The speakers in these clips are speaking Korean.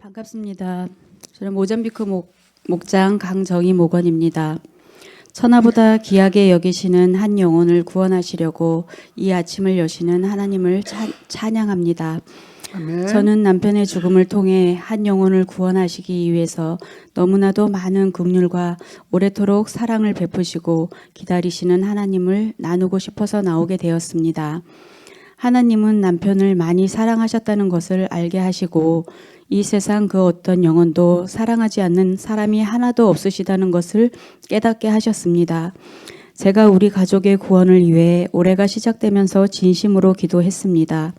반갑습니다. 저는 모잠비크 목장 강정희 목원입니다. 천하보다 귀하게 여기시는 한 영혼을 구원하시려고 이 아침을 여시는 하나님을 찬양합니다. 아멘. 저는 남편의 죽음을 통해 한 영혼을 구원하시기 위해서 너무나도 많은 긍휼과 오래도록 사랑을 베푸시고 기다리시는 하나님을 나누고 싶어서 나오게 되었습니다. 하나님은 남편을 많이 사랑하셨다는 것을 알게 하시고 이 세상 그 어떤 영혼도 사랑하지 않는 사람이 하나도 없으시다는 것을 깨닫게 하셨습니다. 제가 우리 가족의 구원을 위해 올해가 시작되면서 진심으로 기도했습니다.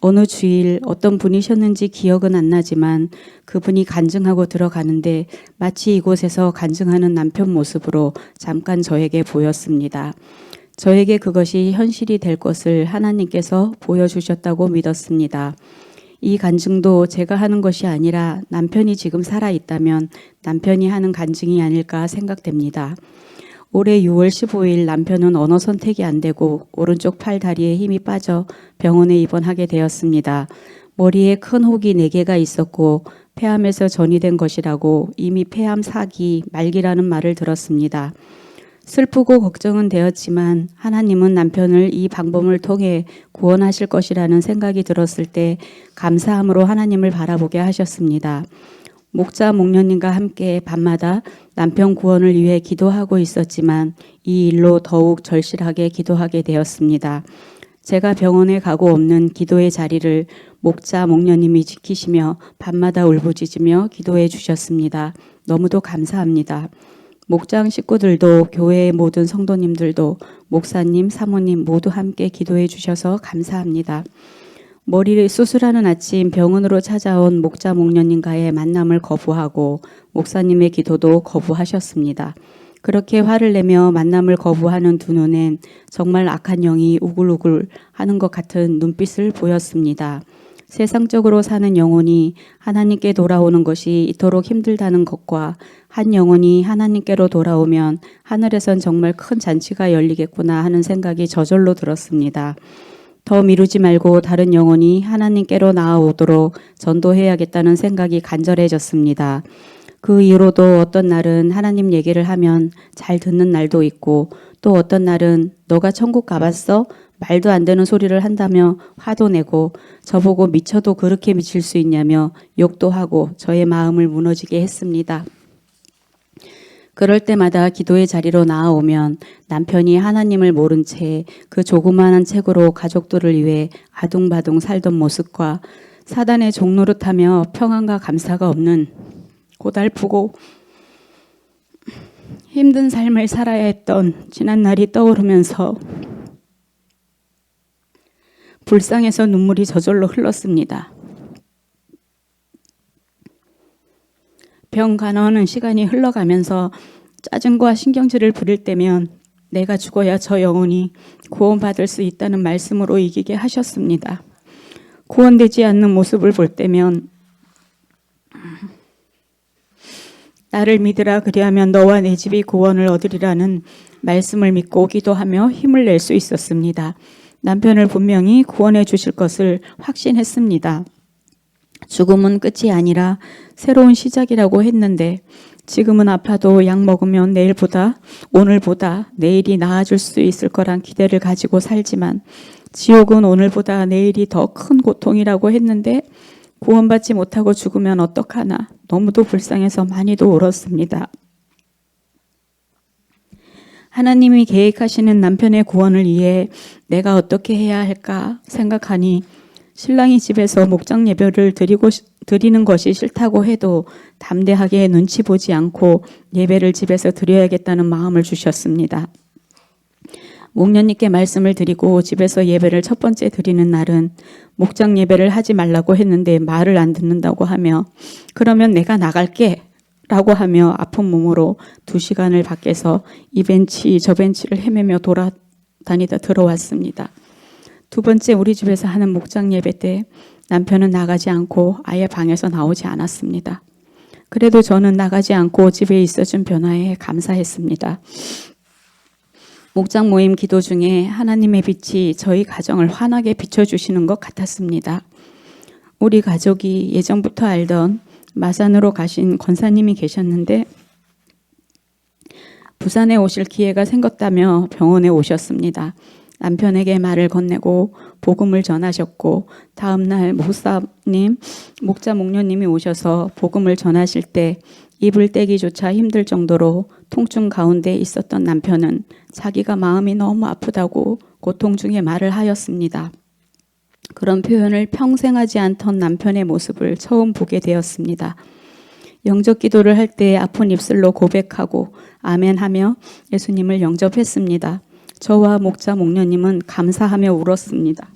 어느 주일 어떤 분이셨는지 기억은 안 나지만 그분이 간증하고 들어가는데 마치 이곳에서 간증하는 남편 모습으로 잠깐 저에게 보였습니다. 저에게 그것이 현실이 될 것을 하나님께서 보여주셨다고 믿었습니다. 이 간증도 제가 하는 것이 아니라 남편이 지금 살아있다면 남편이 하는 간증이 아닐까 생각됩니다. 올해 6월 15일 남편은 언어 선택이 안 되고 오른쪽 팔 다리에 힘이 빠져 병원에 입원하게 되었습니다. 머리에 큰 혹이 4개가 있었고 폐암에서 전이된 것이라고 이미 폐암 4기 말기라는 말을 들었습니다. 슬프고 걱정은 되었지만 하나님은 남편을 이 방법을 통해 구원하실 것이라는 생각이 들었을 때 감사함으로 하나님을 바라보게 하셨습니다. 목자 목녀님과 함께 밤마다 남편 구원을 위해 기도하고 있었지만 이 일로 더욱 절실하게 기도하게 되었습니다. 제가 병원에 가고 없는 기도의 자리를 목자 목녀님이 지키시며 밤마다 울부짖으며 기도해 주셨습니다. 너무도 감사합니다. 목장 식구들도 교회의 모든 성도님들도 목사님, 사모님 모두 함께 기도해 주셔서 감사합니다. 머리를 수술하는 아침 병원으로 찾아온 목자 목녀님과의 만남을 거부하고 목사님의 기도도 거부하셨습니다. 그렇게 화를 내며 만남을 거부하는 두 눈엔 정말 악한 영이 우글우글 하는 것 같은 눈빛을 보였습니다. 세상적으로 사는 영혼이 하나님께 돌아오는 것이 이토록 힘들다는 것과 한 영혼이 하나님께로 돌아오면 하늘에선 정말 큰 잔치가 열리겠구나 하는 생각이 저절로 들었습니다. 더 미루지 말고 다른 영혼이 하나님께로 나아오도록 전도해야겠다는 생각이 간절해졌습니다. 그 이후로도 어떤 날은 하나님 얘기를 하면 잘 듣는 날도 있고 또 어떤 날은 너가 천국 가봤어? 말도 안 되는 소리를 한다며 화도 내고 저보고 미쳐도 그렇게 미칠 수 있냐며 욕도 하고 저의 마음을 무너지게 했습니다. 그럴 때마다 기도의 자리로 나아오면 남편이 하나님을 모른 채 그 조그마한 책으로 가족들을 위해 아둥바둥 살던 모습과 사단의 종노릇하며 평안과 감사가 없는 고달프고 힘든 삶을 살아야 했던 지난 날이 떠오르면서 불쌍해서 눈물이 저절로 흘렀습니다. 병 간호하는 시간이 흘러가면서 짜증과 신경질을 부릴 때면 내가 죽어야 저 영혼이 구원받을 수 있다는 말씀으로 이기게 하셨습니다. 구원되지 않는 모습을 볼 때면 나를 믿으라 그리하면 너와 내 집이 구원을 얻으리라는 말씀을 믿고 기도하며 힘을 낼 수 있었습니다. 남편을 분명히 구원해 주실 것을 확신했습니다. 죽음은 끝이 아니라 새로운 시작이라고 했는데 지금은 아파도 약 먹으면 오늘보다 내일이 나아질 수 있을 거란 기대를 가지고 살지만 지옥은 오늘보다 내일이 더 큰 고통이라고 했는데 구원받지 못하고 죽으면 어떡하나 너무도 불쌍해서 많이도 울었습니다. 하나님이 계획하시는 남편의 구원을 위해 내가 어떻게 해야 할까 생각하니 신랑이 집에서 목장 예배를 드리는 것이 싫다고 해도 담대하게 눈치 보지 않고 예배를 집에서 드려야겠다는 마음을 주셨습니다. 목녀님께 말씀을 드리고 집에서 예배를 첫 번째 드리는 날은 목장 예배를 하지 말라고 했는데 말을 안 듣는다고 하며 그러면 내가 나갈게 라고 하며 아픈 몸으로 2시간을 밖에서 이 벤치 저 벤치를 헤매며 돌아다니다 들어왔습니다. 두 번째 우리 집에서 하는 목장 예배 때 남편은 나가지 않고 아예 방에서 나오지 않았습니다. 그래도 저는 나가지 않고 집에 있어준 변화에 감사했습니다. 목장 모임 기도 중에 하나님의 빛이 저희 가정을 환하게 비춰주시는 것 같았습니다. 우리 가족이 예전부터 알던 마산으로 가신 권사님이 계셨는데 부산에 오실 기회가 생겼다며 병원에 오셨습니다. 남편에게 말을 건네고 복음을 전하셨고 다음 날 목자 목녀님이 오셔서 복음을 전하실 때 입을 떼기조차 힘들 정도로 통증 가운데 있었던 남편은 자기가 마음이 너무 아프다고 고통 중에 말을 하였습니다. 그런 표현을 평생 하지 않던 남편의 모습을 처음 보게 되었습니다. 영접 기도를 할 때 아픈 입술로 고백하고 아멘하며 예수님을 영접했습니다. 저와 목자 목녀님은 감사하며 울었습니다.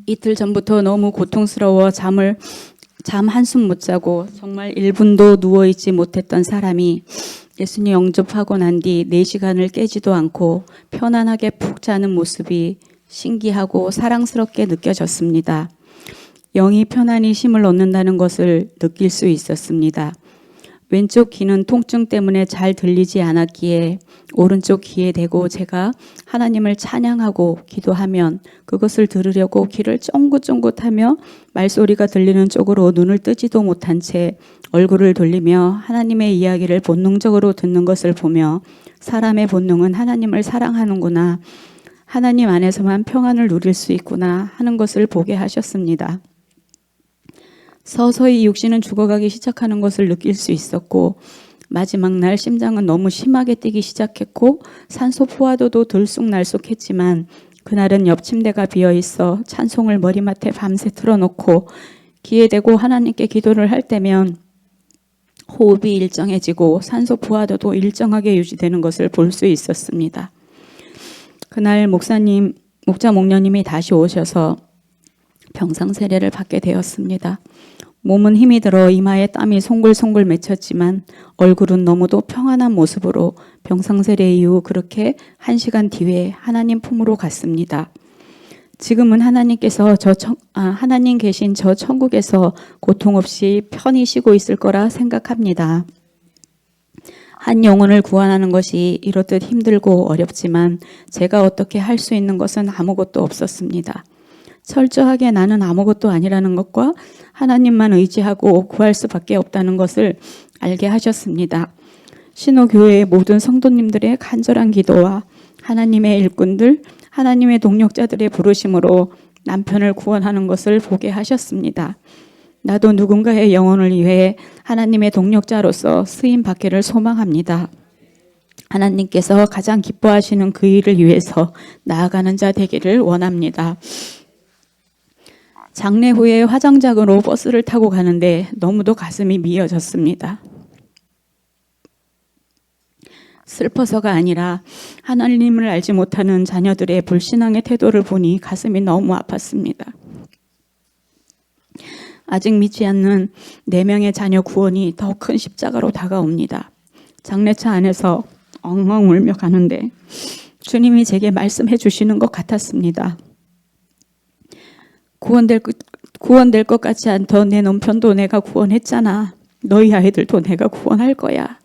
이틀 전부터 너무 고통스러워 잠 한숨 못 자고 정말 1분도 누워있지 못했던 사람이 예수님 영접하고 난 뒤 4시간을 깨지도 않고 편안하게 푹 자는 모습이 신기하고 사랑스럽게 느껴졌습니다. 영이 편안히 쉼을 얻는다는 것을 느낄 수 있었습니다. 왼쪽 귀는 통증 때문에 잘 들리지 않았기에 오른쪽 귀에 대고 제가 하나님을 찬양하고 기도하면 그것을 들으려고 귀를 쫑긋쫑긋하며 말소리가 들리는 쪽으로 눈을 뜨지도 못한 채 얼굴을 돌리며 하나님의 이야기를 본능적으로 듣는 것을 보며 사람의 본능은 하나님을 사랑하는구나, 하나님 안에서만 평안을 누릴 수 있구나 하는 것을 보게 하셨습니다. 서서히 육신은 죽어가기 시작하는 것을 느낄 수 있었고 마지막 날 심장은 너무 심하게 뛰기 시작했고 산소 포화도도 들쑥날쑥했지만 그날은 옆 침대가 비어있어 찬송을 머리맡에 밤새 틀어놓고 귀에 대고 하나님께 기도를 할 때면 호흡이 일정해지고 산소 포화도도 일정하게 유지되는 것을 볼 수 있었습니다. 그날 목자 목녀님이 다시 오셔서 병상 세례를 받게 되었습니다. 몸은 힘이 들어 이마에 땀이 송글송글 맺혔지만 얼굴은 너무도 평안한 모습으로 병상 세례 이후 그렇게 1시간 뒤에 하나님 품으로 갔습니다. 지금은 하나님 계신 저 천국에서 고통 없이 편히 쉬고 있을 거라 생각합니다. 한 영혼을 구원하는 것이 이렇듯 힘들고 어렵지만 제가 어떻게 할 수 있는 것은 아무것도 없었습니다. 철저하게 나는 아무것도 아니라는 것과 하나님만 의지하고 구할 수밖에 없다는 것을 알게 하셨습니다. 신호교회의 모든 성도님들의 간절한 기도와 하나님의 일꾼들, 하나님의 동력자들의 부르심으로 남편을 구원하는 것을 보게 하셨습니다. 나도 누군가의 영혼을 위해 하나님의 동력자로서 쓰임 받기를 소망합니다. 하나님께서 가장 기뻐하시는 그 일을 위해서 나아가는 자 되기를 원합니다. 장례 후에 화장장으로 버스를 타고 가는데 너무도 가슴이 미어졌습니다. 슬퍼서가 아니라 하나님을 알지 못하는 자녀들의 불신앙의 태도를 보니 가슴이 너무 아팠습니다. 아직 믿지 않는 4명의 자녀 구원이 더 큰 십자가로 다가옵니다. 장례차 안에서 엉엉 울며 가는데 주님이 제게 말씀해 주시는 것 같았습니다. 구원될 것 같지 않던 내 남편도 내가 구원했잖아. 너희 아이들도 내가 구원할 거야.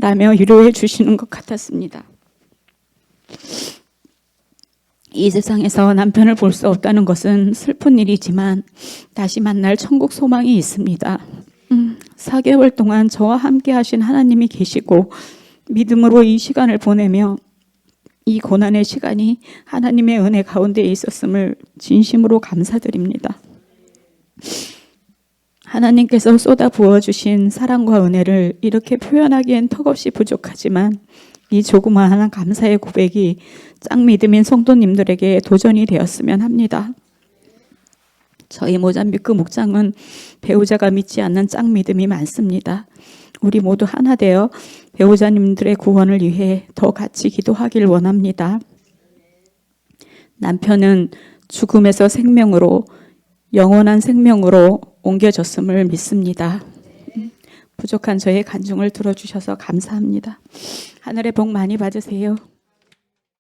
라며 위로해 주시는 것 같았습니다. 이 세상에서 남편을 볼 수 없다는 것은 슬픈 일이지만 다시 만날 천국 소망이 있습니다. 4개월 동안 저와 함께 하신 하나님이 계시고 믿음으로 이 시간을 보내며 이 고난의 시간이 하나님의 은혜 가운데 있었음을 진심으로 감사드립니다. 하나님께서 쏟아 부어주신 사랑과 은혜를 이렇게 표현하기엔 턱없이 부족하지만 이 조그마한 감사의 고백이 짱 믿음인 성도님들에게 도전이 되었으면 합니다. 저희 모잠비크 목장은 배우자가 믿지 않는 짱 믿음이 많습니다. 우리 모두 하나 되어 배우자님들의 구원을 위해 더 같이 기도하길 원합니다. 남편은 죽음에서 생명으로, 영원한 생명으로 옮겨졌음을 믿습니다. 부족한 저의 간증을 들어주셔서 감사합니다. 하늘의 복 많이 받으세요.